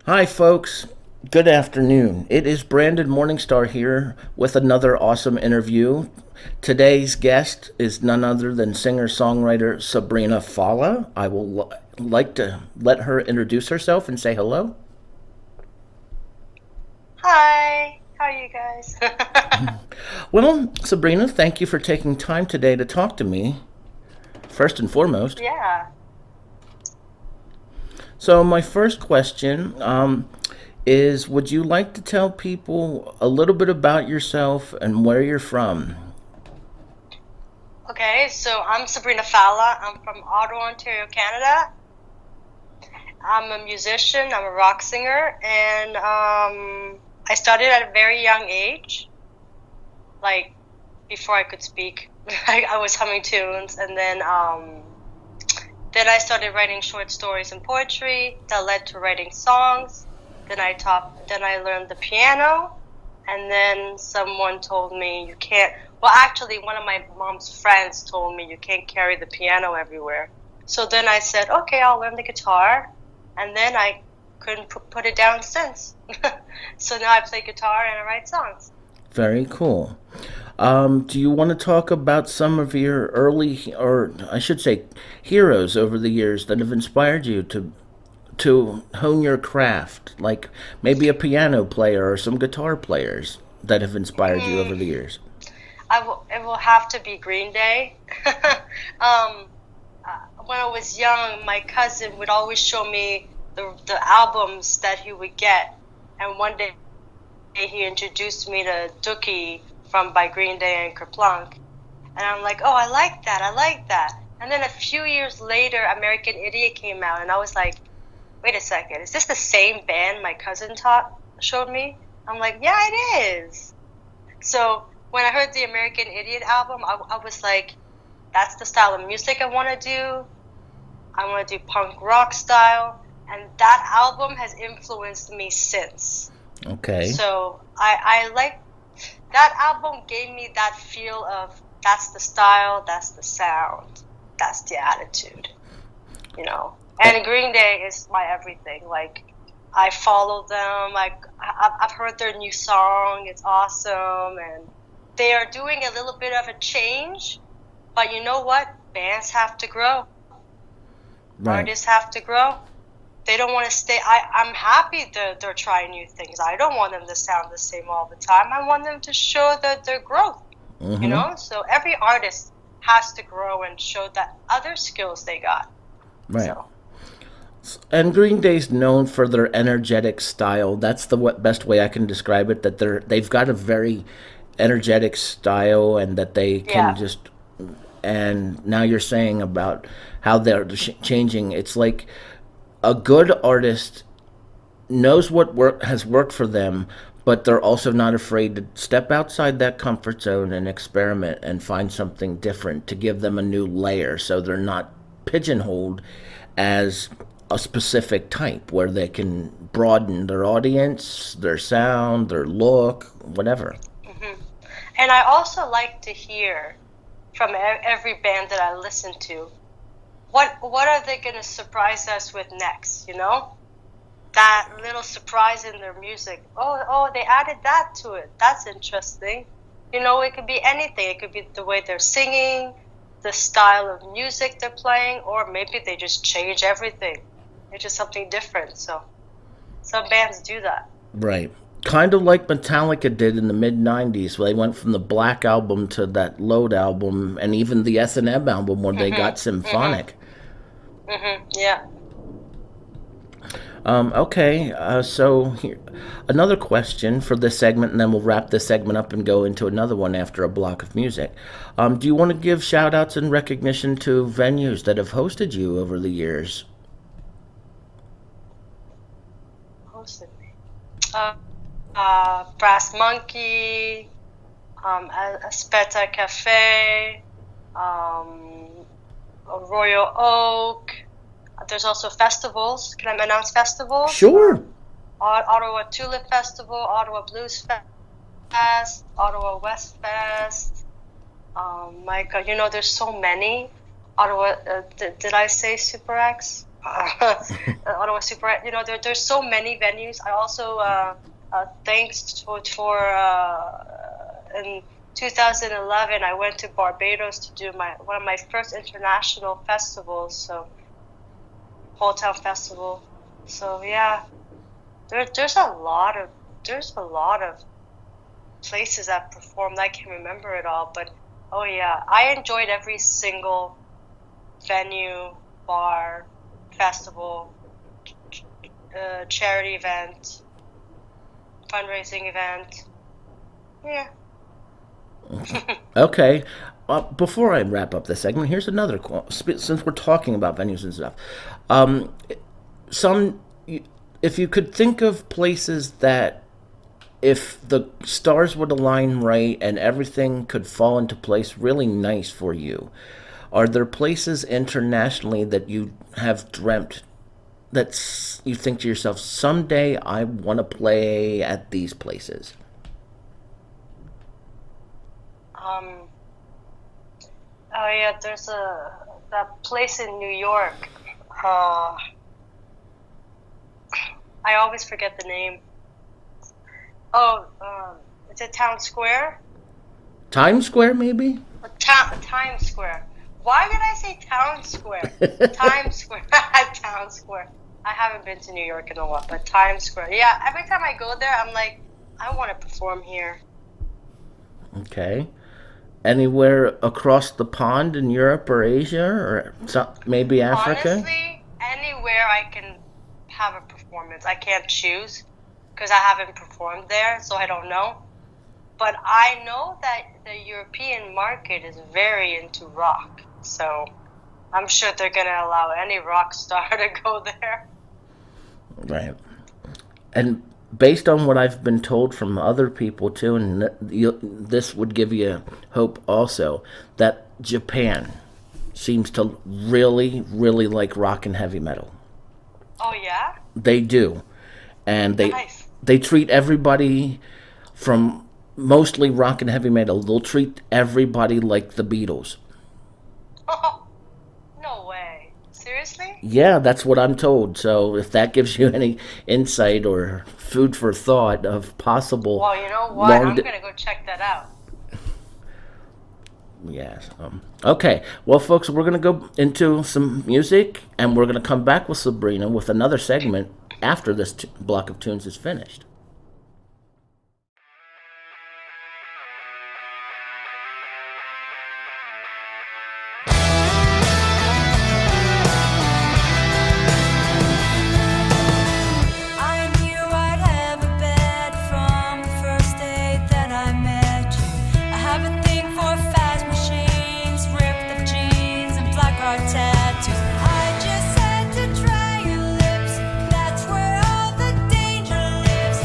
Hi, folks. Good afternoon. It is Brandon Morningstar here with another awesome interview. Today's guest is none other than singer songwriter Sabrina Fallah. I will like to let her introduce herself and say hello. Hi, how are you guys? Well, Sabrina, thank you for taking time today to talk to me, first and foremost. Yeah. So, my first question is would you like to tell people a little bit about yourself and where you're from? Okay, so I'm Sabrina Fallah. I'm from Ottawa, Ontario, Canada. I'm a musician, I'm a rock singer, and I started at a very young age, like before I could speak. I was humming tunes, and then I started writing short stories and poetry that led to writing songs. Then I learned the piano, and then someone told me you can't. Well, actually, one of my mom's friends told me you can't carry the piano everywhere. So then I said, okay, I'll learn the guitar, and then I couldn't put it down since. So now I play guitar and I write songs. Very cool. Do you want to talk about some of your early, or I should say, heroes over the years that have inspired you to hone your craft? Like maybe a piano player or some guitar players that have inspired you over Mm, the years. it will have to be Green Day. um, when I was young, my cousin would always show me the albums that he would get, and one day he introduced me to Dookie from by Green Day and Kerplunk, and I'm like, oh, I like that. And then a few years later, American Idiot came out, and I was like, wait a second, is this the same band my cousin taught showed me? I'm like, yeah, it is. So when I heard the American Idiot album, I was like, that's the style of music I want to do. I want to do punk rock style, and that album has influenced me since. Okay. So I like that album gave me that feel of that's the style, that's the sound, that's the attitude, you know. Eh, And Green Day is my everything. Like I follow them. I've heard their new song. It's awesome, and they are doing a little bit of a change. But you know what? Bands have to grow. right. Artists have to grow. They don't want to stay. I'm happy they're trying new things. I don't want them to sound the same all the time. I want them to show that their growth, you Mm-hmm. know? So every artist has to grow and show that other skills they got. Right. So, And Green Day's known for their energetic style. That's the best way I can describe it. That they've got a very energetic style, and that they can yeah. just. And now you're saying about how they're changing. It's like a good artist knows what work has worked for them, but they're also not afraid to step outside that comfort zone and experiment and find something different to give them a new layer, so they're not pigeonholed as a specific type where they can broaden their audience, their sound, their look, whatever. hmm And I also like to hear from every band that I listen to, what are they going to surprise us with next, you know? That little surprise in their music. Oh, they added that to it. That's interesting. You know, it could be anything. It could be the way they're singing, the style of music they're playing, or maybe they just change everything. It's just something different. So some bands do that. Right. Kind of like Metallica did in the mid 90s, where they went from the Black album to that Load album, and even the S&M album when they got Mhm. Mhm. symphonic. Mhm. Yeah. Okay, so here, another question for this segment, and then we'll wrap this segment up and go into another one after a block of music. Do you want to give shout outs and recognition to venues that have hosted you over the years? Hosted me. Uh, Brass Monkey, Aspetta Cafe, um, Royal Oak. There's also festivals. Can I announce festivals? Sure. Ottawa Tulip Festival, Ottawa Blues Fest, Ottawa West Fest. My God, you know, there's so many. Ottawa, did I say Super X? Ottawa it was super. There's so many venues. I also thanks for in 2011 I went to Barbados to do one of my first international festivals. So Whole Town Festival. So yeah, there's a lot of places I've performed. I can't remember it all, but oh yeah, I enjoyed every single venue, bar, festival, charity event, fundraising event. Yeah. Okay. Before I wrap up this segment, here's another since we're talking about venues and stuff. Um, if you could think of places that, if the stars would align right and everything could fall into place really nice for you, are there places internationally that you have dreamt that you think to yourself, someday I want to play at these places? Oh yeah, there's that place in New York. I always forget the name. Oh, is it Town Square? Times Square, maybe? Times Square. Why did I say Town Square? Times Square. Town Square. I haven't been to New York in a while, but Times Square. Yeah, every time I go there, I'm like, I want to perform here. Okay. Anywhere across the pond in Europe or Asia or maybe Africa? Honestly, anywhere I can have a performance. I can't choose because I haven't performed there, so I don't know. But I know that the European market is very into rock, so I'm sure they're going to allow any rock star to go there. Right. And based on what I've been told from other people too, and this would give you hope also, that Japan seems to really, really like rock and heavy metal. Oh yeah? They do. And Nice. they treat everybody from mostly rock and heavy metal. They'll treat everybody like the Beatles. Oh, no way. Seriously? Yeah, that's what I'm told. So if that gives you any insight or food for thought of possible... Well, you know what? I'm going to go check that out. Yes. Okay. Well, folks, we're going to go into some music, and we're going to come back with Sabrina with another segment after this block of tunes is finished. I just had to try your lips. That's where all the danger lives.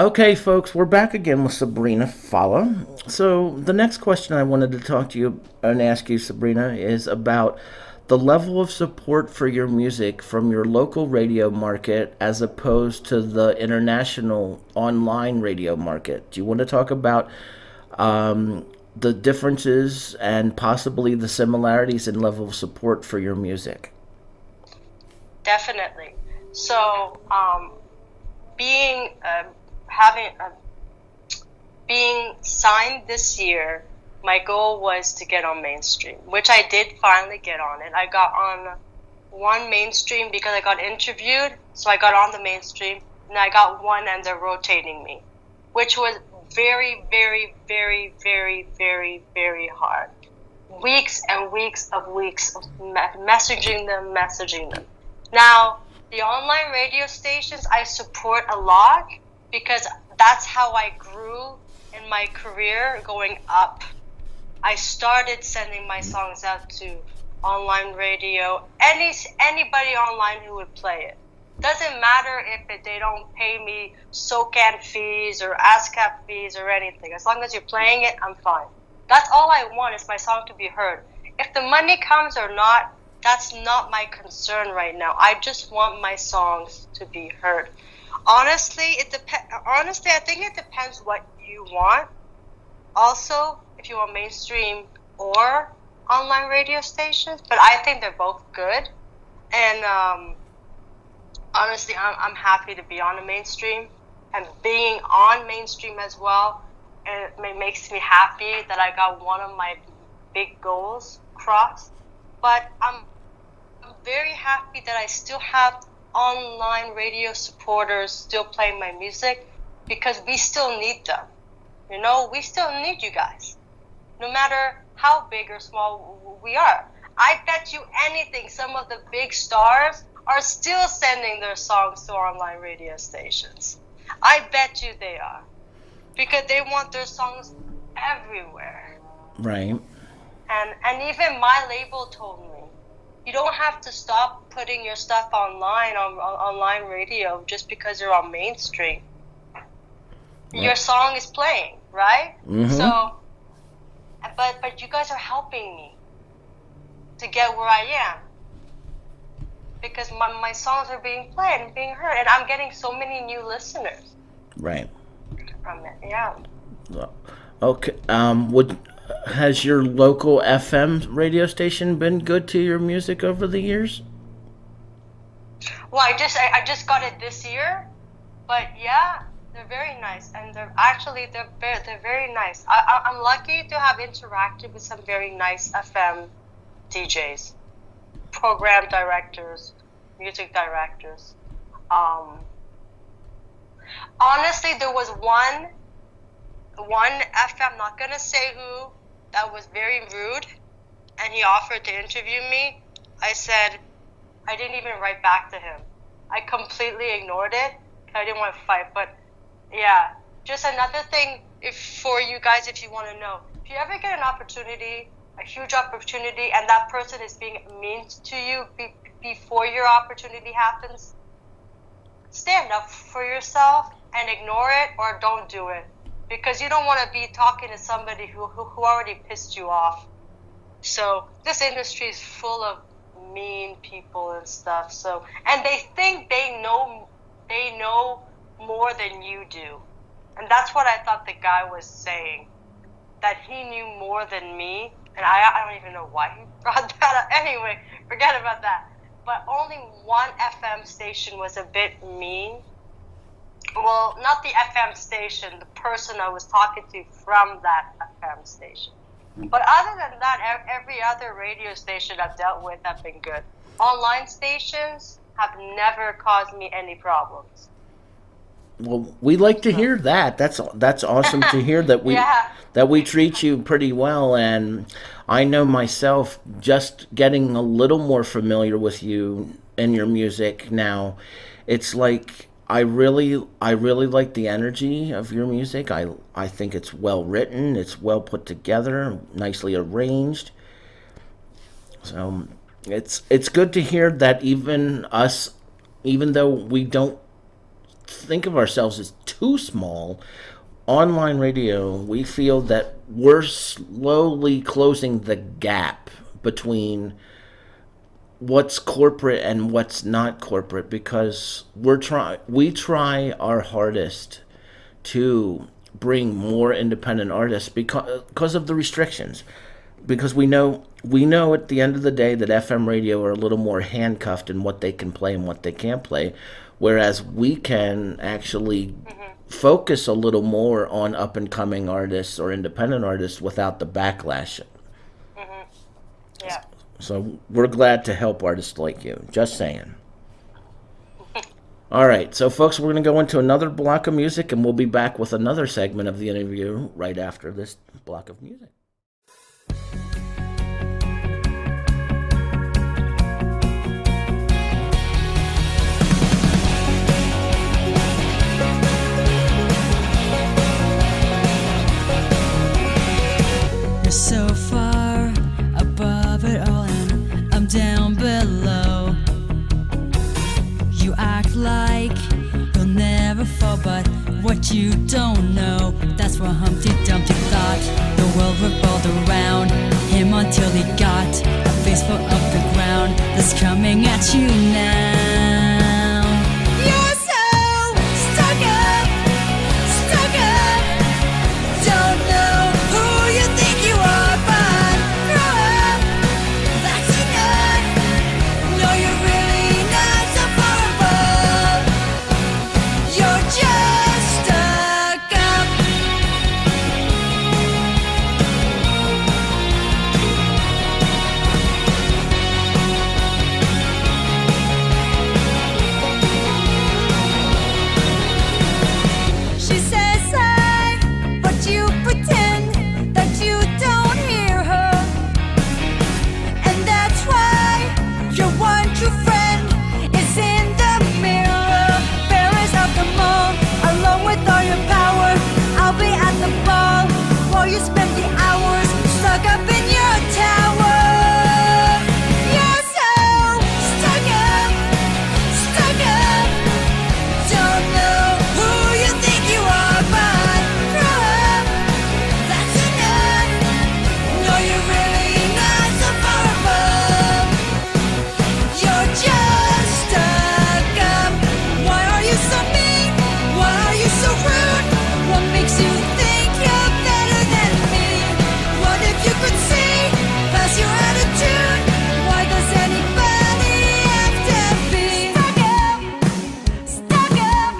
Okay, folks, we're back again with Sabrina Fallah. So, the next question I wanted to talk to you and ask you, Sabrina, is about the level of support for your music from your local radio market as opposed to the international online radio market. Do you want to talk about the differences and possibly the similarities in level of support for your music? Definitely. So, being having being signed this year, my goal was to get on mainstream, which I did finally get on it. I got on one mainstream because I got interviewed, so I got on the mainstream, and I got one, and they're rotating me, which was very, very, very, very, very, very hard. Weeks and weeks of messaging them. Now, the online radio stations I support a lot because that's how I grew in my career going up. I started sending my songs out to online radio, anybody online who would play it. Doesn't matter if they don't pay me SOCAN fees or ASCAP fees or anything. As long as you're playing it, I'm fine. That's all I want is my song to be heard. If the money comes or not, that's not my concern right now. I just want my songs to be heard. Honestly, Honestly, I think it depends what you want. Also, if you want mainstream or online radio stations, but I think they're both good. And honestly, I'm happy to be on the mainstream and being on mainstream as well. And it makes me happy that I got one of my big goals crossed. But I'm very happy that I still have online radio supporters still playing my music because we still need them. You know, we still need you guys. No matter how big or small we are. I bet you anything some of the big stars are still sending their songs to online radio stations. I bet you they are. Because they want their songs everywhere. Right. And even my label told me, you don't have to stop putting your stuff online on online radio just because you're on mainstream. Yep. Your song is playing, right? Mm-hmm. So, but you guys are helping me to get where I am because my songs are being played and being heard, and I'm getting so many new listeners. Right. From it, yeah. Okay. Has your local FM radio station been good to your music over the years? Well, I just got it this year, but yeah, they're very nice, and they're very nice. I'm lucky to have interacted with some very nice FM DJs, program directors, music directors. Honestly, there was one FM, I'm not gonna say who, that was very rude, and he offered to interview me. I said, I didn't even write back to him. I completely ignored it. I didn't want to fight, but yeah. Just another thing for you guys, if you want to know, if you ever get an opportunity, a huge opportunity, and that person is being mean to you before your opportunity happens, stand up for yourself and ignore it or don't do it. Because you don't want to be talking to somebody who already pissed you off. So this industry is full of mean people and stuff. So, and they think they know more than you do. And that's what I thought the guy was saying, that he knew more than me. And I don't even know why he brought that up. Anyway, forget about that. But only one FM station was a bit mean. Well, not the FM station, the person I was talking to from that FM station. But other than that, every other radio station I've dealt with have been good. Online stations have never caused me any problems. Well, we like to hear that. That's awesome to hear that we treat you pretty well. And I know myself, just getting a little more familiar with you and your music now, it's like I really like the energy of your music. I think it's well written, it's well put together, nicely arranged. So it's good to hear that even though we don't think of ourselves as too small. Online radio, we feel that we're slowly closing the gap between what's corporate and what's not corporate, because we try our hardest to bring more independent artists because of the restrictions, because we know at the end of the day that FM radio are a little more handcuffed in what they can play and what they can't play, whereas we can actually focus a little more on up and coming artists or independent artists without the backlash. Yeah. So we're glad to help artists like you. Just saying. All right, so folks, we're going to go into another block of music, and we'll be back with another segment of the interview right after this block of music. You're so far above it all, and I'm down below. You act like you'll never fall, but what you don't know, that's what Humpty Dumpty thought. The world revolved around him until he got a face full of the ground that's coming at you now. You're so stuck up, don't know who you think you are, but grow up, that's enough. No, you're really not so far above. You're just stuck up. She says hi, but you pretend that you don't hear her. And that's why your one true friend is in the mirror. Fairest of them all, along with all your power. I'll be at the ball while you spend the hours stuck up in your tower. You're so stuck up, don't know who you think you are, but grow up, that's enough. No, you're really not so far above. You're just stuck up. Why are you so mean? Why are you so rude? What makes you think you're better than me? What if you could see past your attitude? Why does anybody have to be stuck up?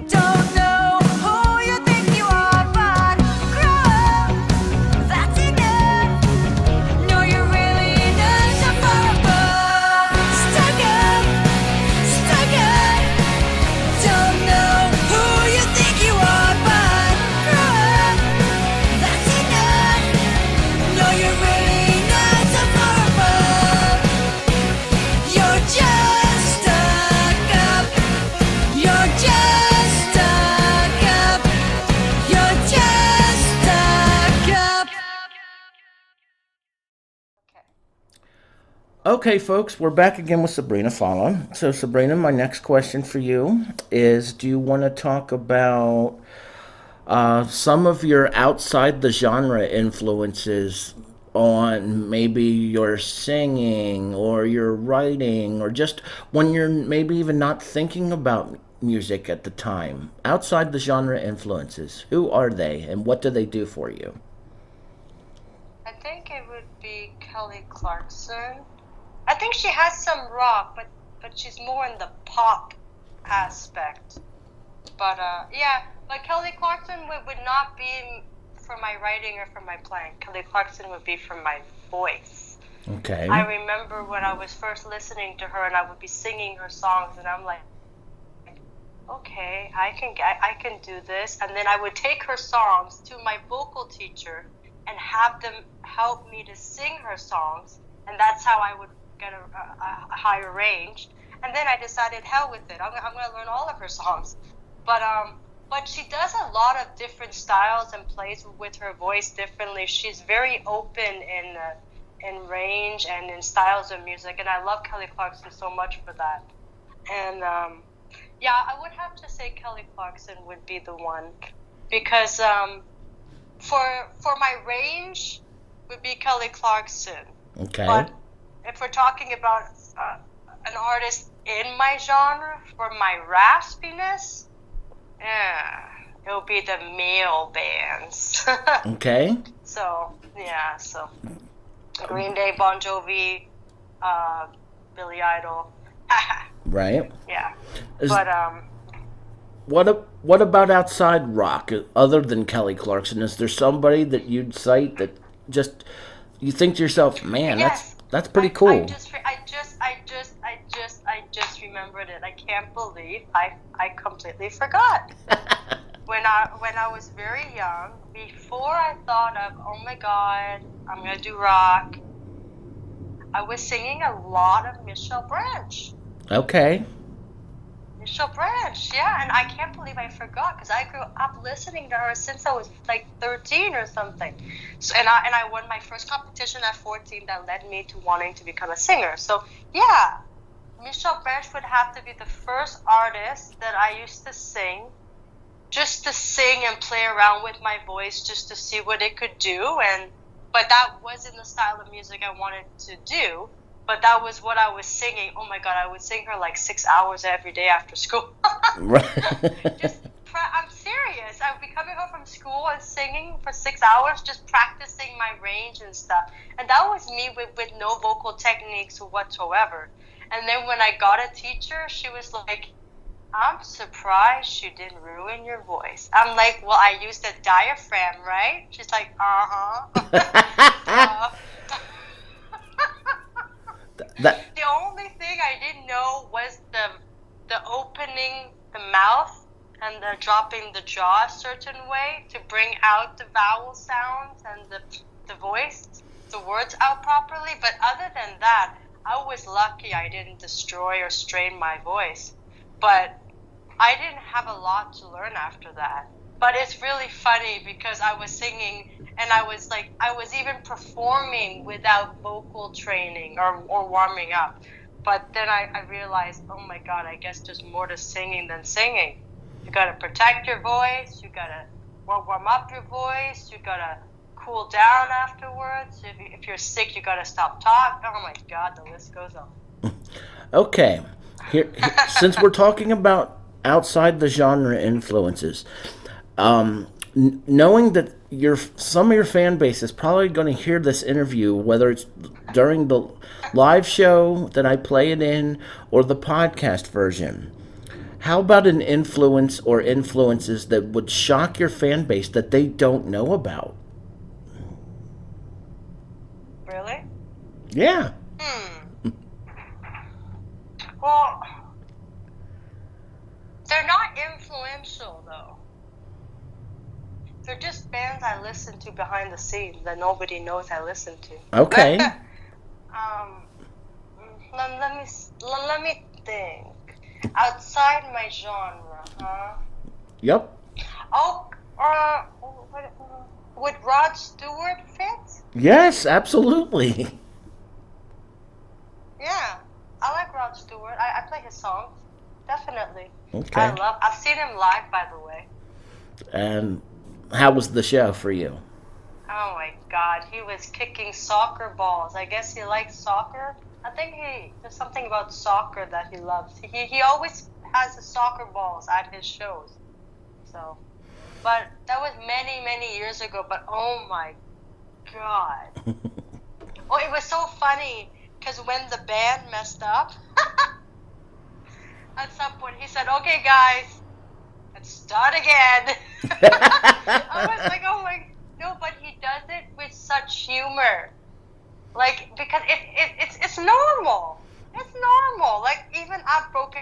Don't know who you think you are, but grow up, that's enough. No, you're really not so far above. Stuck up, don't know who you think you are, but grow up, that's enough. No, you're really not so far above. You're just stuck up. You're just stuck up. You're just stuck up. Okay, folks, we're back again with Sabrina Fallah. So, Sabrina, my next question for you is, do you want to talk about some of your outside the genre influences on maybe your singing or your writing, or just when you're maybe even not thinking about music at the time? Outside the genre influences, who are they and what do they do for you? I think it would be Kelly Clarkson. I think she has some rock, but she's more in the pop aspect. But but Kelly Clarkson would not be for my writing or for my playing. Kelly Clarkson would be for my voice. Okay. I remember when I was first listening to her and I would be singing her songs and I'm like, okay, I can do this. And then I would take her songs to my vocal teacher and have them help me to sing her songs, and that's how I would get a higher range. And then I decided, hell with it, I'm going to learn all of her songs. But she does a lot of different styles and plays with her voice differently. She's very open in range and in styles of music, and I love Kelly Clarkson so much for that. And Yeah, I would have to say Kelly Clarkson would be the one because for my range would be Kelly Clarkson. Okay. But if we're talking about an artist in my genre for my raspiness, it'll be the male bands. Okay. So yeah, so Green Day, Bon Jovi, Billy Idol. Right. Yeah, Is- but What about outside rock, other than Kelly Clarkson? Is there somebody that you'd cite that just you think to yourself, man, yes, that's pretty I cool? just remembered it. I can't believe I completely forgot. When I was very young, before I thought of, oh my God, I'm gonna do rock, I was singing a lot of Michelle Branch. Okay. Michelle Branch, yeah, and I can't believe I forgot because I grew up listening to her since I was like 13 or something. So, and I won my first competition at 14 that led me to wanting to become a singer. So yeah, Michelle Branch would have to be the first artist that I used to sing, just to sing and play around with my voice, just to see what it could do. But that wasn't the style of music I wanted to do. But that was what I was singing. Oh my God, I would sing her like 6 hours every day after school. Right. I'm serious. I would be coming home from school and singing for 6 hours, just practicing my range and stuff. And that was me with no vocal techniques whatsoever. And then when I got a teacher, she was like, I'm surprised you didn't ruin your voice. I'm like, well, I used a diaphragm, right? She's like, That The only thing I didn't know was the opening the mouth and the dropping the jaw a certain way to bring out the vowel sounds and the voice, the words out properly. But other than that, I was lucky I didn't destroy or strain my voice. But I didn't have a lot to learn after that. But it's really funny because I was singing and I was even performing without vocal training or warming up. But then I realized, oh my God, I guess there's more to singing than singing. You gotta protect your voice, you gotta warm up your voice, you gotta cool down afterwards. If you're sick, you gotta stop talking. Oh my God, the list goes on. okay. Since we're talking about outside the genre influences, knowing that some of your fan base is probably going to hear this interview, whether it's during the live show that I play it in or the podcast version, how about an influence or influences that would shock your fan base that they don't know about? Really? Yeah. Well, they're not influential though. They're just bands I listen to behind the scenes that nobody knows I listen to. Okay. Let me think. Outside my genre, huh? Yep. Oh, would Rod Stewart fit? Yes, absolutely. Yeah, I like Rod Stewart. I play his songs, definitely. Okay. I've seen him live, by the way. And how was the show for you? Oh my God, he was kicking soccer balls. I guess he likes soccer. I think there's something about soccer that he loves. He always has the soccer balls at his shows. So, but that was many years ago. But oh my God, oh, it was so funny because when the band messed up, at some point he said, "Okay, guys, let's start again." I was like, "Oh my." No, but he does it with such humor. Like, because it's normal. It's normal. Like, even I've broken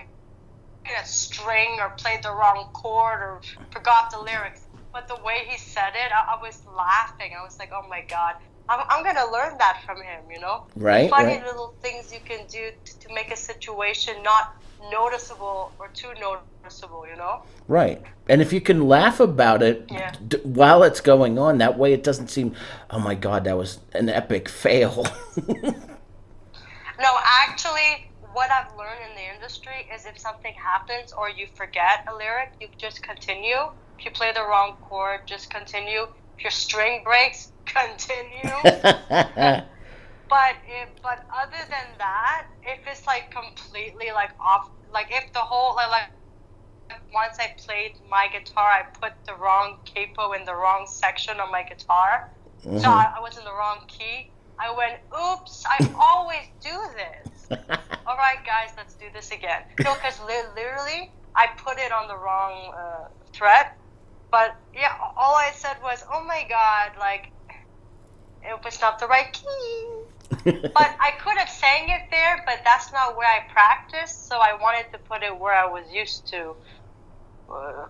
a string or played the wrong chord or forgot the lyrics. But the way he said it, I was laughing. I was like, oh my God. I'm going to learn that from him, you know? Right, Funny right. little things you can do to make a situation not noticeable or too noticeable, you know? Right. And if you can laugh about it Yeah. while it's going on, that way it doesn't seem, oh my God, that was an epic fail. No, actually, what I've learned in the industry is if something happens or you forget a lyric, you just continue. If you play the wrong chord, just continue. If your string breaks, continue. But other than that, if it's like completely like off, like if the whole like once I played my guitar, I put the wrong capo in the wrong section of my guitar, so I was in the wrong key. I went, oops! I always do this. All right, guys, let's do this again. No, because literally I put it on the wrong fret. But yeah, all I said was, oh my God, like it was not the right key. But I could have sang it there, but that's not where I practiced, so I wanted to put it where I was used to,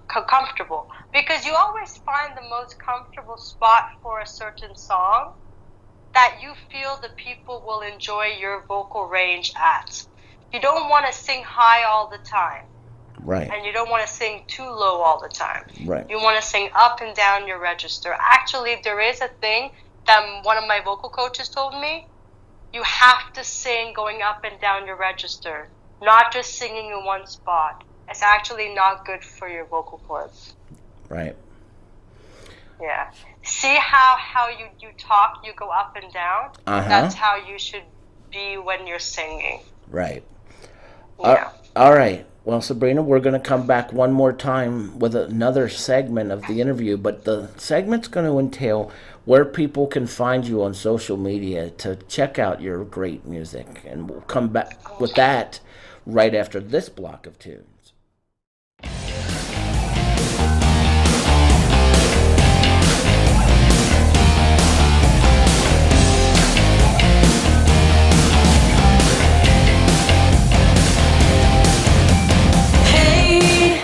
comfortable. Because you always find the most comfortable spot for a certain song that you feel the people will enjoy your vocal range at. You don't want to sing high all the time. Right. And you don't want to sing too low all the time. Right. You want to sing up and down your register. Actually, there is a thing that one of my vocal coaches told me. You have to sing going up and down your register, not just singing in one spot. It's actually not good for your vocal cords. Right. Yeah. See how you talk, you go up and down? That's how you should be when you're singing. Right. Yeah. All right. Well, Sabrina, we're going to come back one more time with another segment of the interview, but the segment's going to entail where people can find you on social media to check out your great music. And we'll come back with that right after this block of tunes. Hey,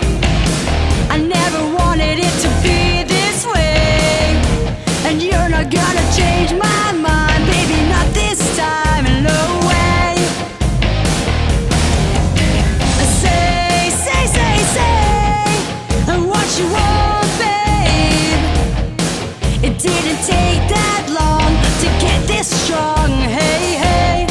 I never wanted it to be this way, and you're not gonna change my mind, baby, not this time, no way. Say, say, say, say what you want, babe. It didn't take that long to get this strong, hey, hey.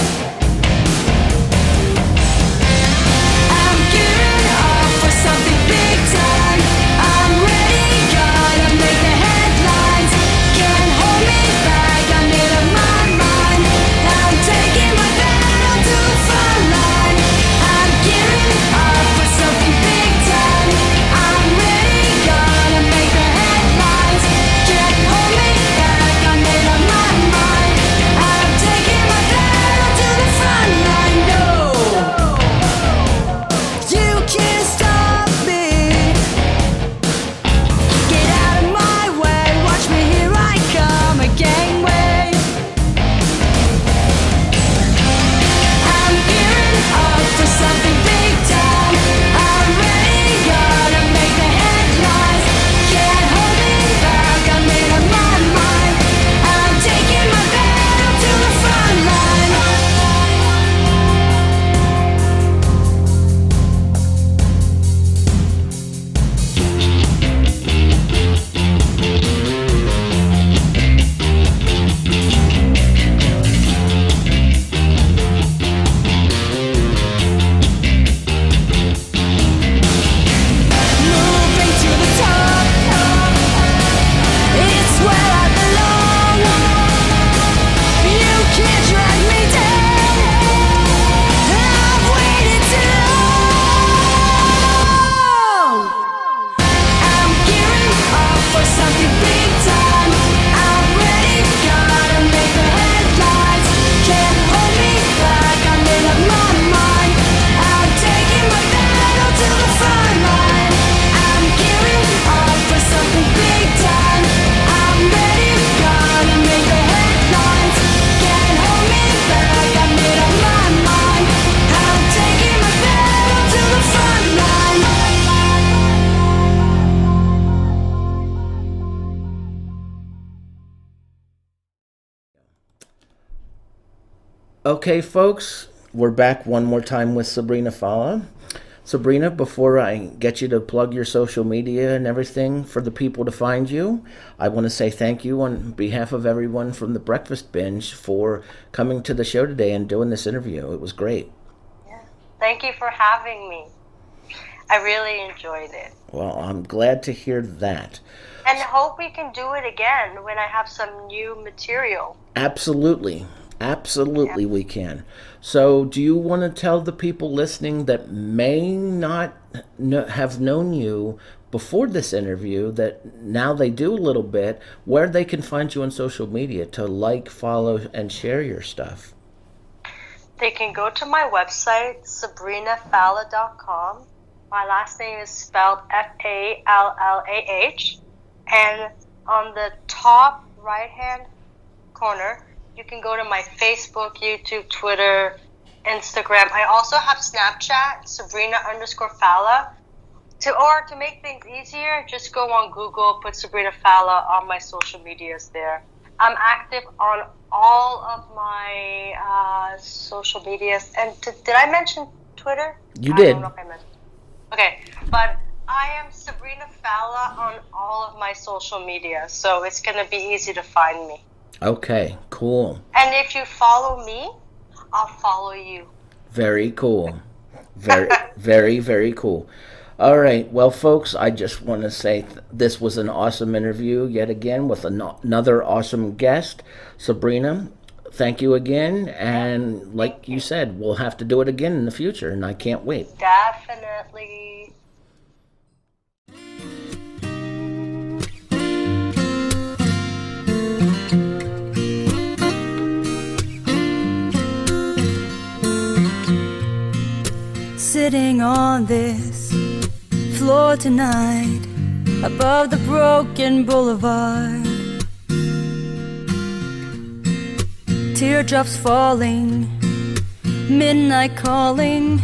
I'm gearing up for something big time. I'm ready, gonna make the headlines. Can't hold me back, I made up my mind. I'm taking my battle to the front line. I'm gearing up for something big time. I'm ready, gonna make the headlines. Can't hold me back, I made up my mind. I'm taking my battle to the front line. No. You can't stop me. Get out of my way. Watch me, here I come, a gangway. I'm gearing up for something big time. I'm ready, gonna make the headlines. Can't hold me back, I made up my mind. I'm taking my battle to the front line. Moving to the top, it's where I belong. You can't drag me down. I've waited too long. I'm gearing up for something big time. I'm ready, gotta make the headlines. Can't hold me back, I made up my mind. I'm taking my battle to the front line. I'm gearing up for something big time. I'm ready, gonna make the headlines. Can't hold me back, I made up my mind. I'm taking my battle to the front line. Okay, folks, we're back one more time with Sabrina Fallah. Sabrina, before I get you to plug your social media and everything for the people to find you, I want to say thank you on behalf of everyone from the Breakfast Binge for coming to the show today and doing this interview. It was great. Yeah. Thank you for having me. I really enjoyed it. Well, I'm glad to hear that. And hope we can do it again when I have some new material. Absolutely. Absolutely, we can. So, do you want to tell the people listening that may not have known you before this interview, that now they do a little bit, where they can find you on social media to like, follow, and share your stuff? They can go to my website, sabrinafallah.com. My last name is spelled Fallah. And on the top right-hand corner, you can go to my Facebook, YouTube, Twitter, Instagram. I also have Snapchat, Sabrina_Fallah. To make things easier, just go on Google, put Sabrina Fallah on my social medias there. I'm active on all of my social medias. And did I mention Twitter? You I did. don't know if I mentioned. Okay, but I am Sabrina Fallah on all of my social media, so it's going to be easy to find me. Okay, cool. And if you follow me, I'll follow you. Very cool. Very, very, very cool. All right. Well, folks, I just want to say this was an awesome interview yet again with another awesome guest, Sabrina. Thank you again. And like you said, we'll have to do it again in the future, and I can't wait. Definitely. Sitting on this floor tonight, above the broken boulevard, teardrops falling, midnight calling,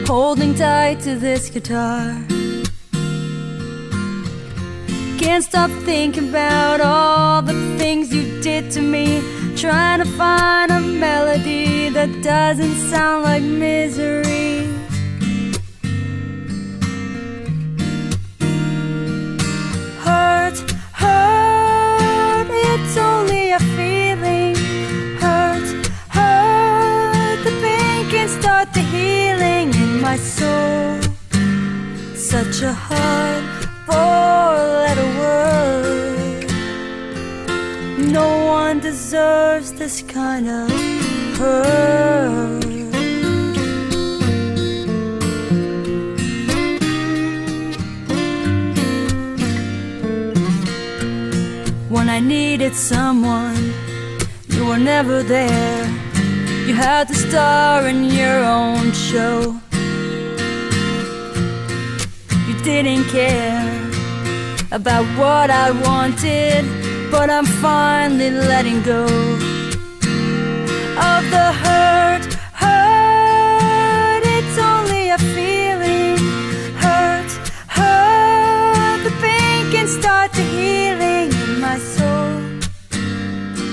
holding tight to this guitar. Can't stop thinking about all the things you did to me, trying to find a melody that doesn't sound like misery. Hurt, it's only a feeling. Hurt, the pain can start the healing in my soul. Such a hard four-letter word. No one deserves this kind of hurt. When I needed someone, you were never there. You had to star in your own show. You didn't care about what I wanted, but I'm finally letting go of the hurt. It's only a feeling. Hurt, the pain can start the healing in my soul.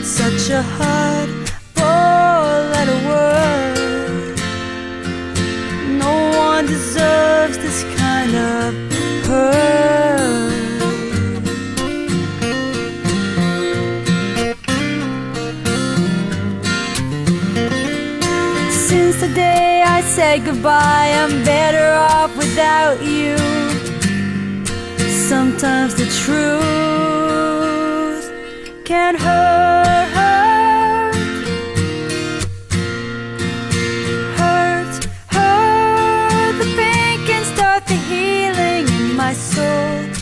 Such a hard four-letter word. No one deserves this kind of hurt. Since the day I said goodbye, I'm better off without you. Sometimes the truth can hurt. The pain can start the healing in my soul.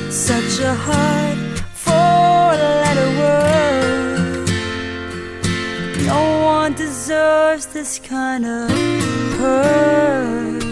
Such a hard four-letter word. No one deserves this kind of hurt.